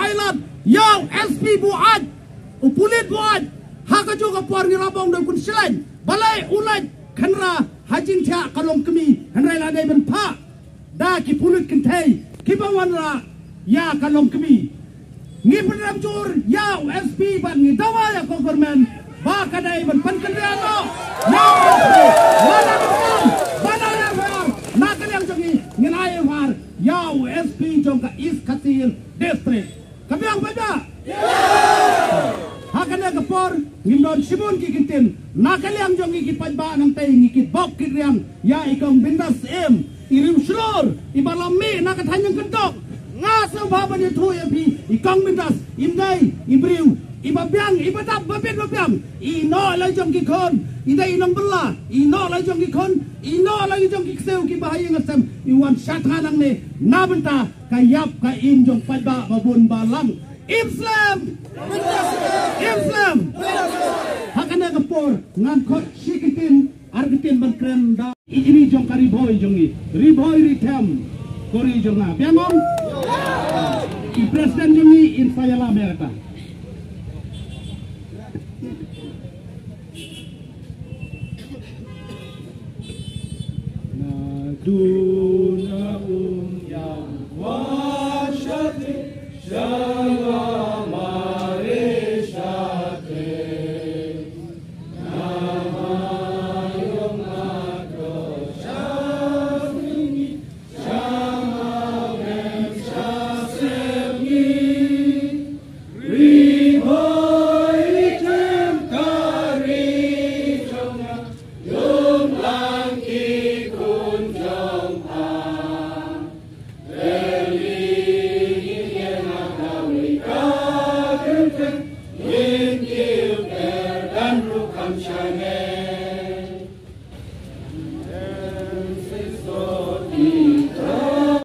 Thailand yang SP buat upulit buat hak juga puar ngirabong dan kun selain balai ulat kanra hajin tia kalong kami hanrai ladai ben pa da ki pulit kentai ki bawan ra ya kalong kami ngi penram jur ya SP ban ngi dawa ya government ba kadai ben pan kendria no ya wala ya na kaliang jongi nginai war ya SP jong ka is katil district kabiang pada hakana kapor ngindon sibun kikitin nakaliang jong ikipad ba ng tay ngikibok kiriam ya ikong bindas irim slor ibalami nakatanyang kentok nga sa baba ni tuya bi ikong bindas imday ibriw ibabyang ibadap babyang ino la jong kikon inday inong bella ino la jong kikon ino la jong kiksew kibahayang asam iwan syathanang ni nabenta kayap ka injong padba babun balang Islam hakana kapor ngan khot sikitin argitin bankren da ini jong kari boy jongi riboy ritem kori jonga biamon i presiden jongi in sayala merata na duna yang wasyati Shalom Arishate Namayom Adoshasmi Shamavem Shasemi Riboitem Karichonga Yom Langki Kunjong Shine.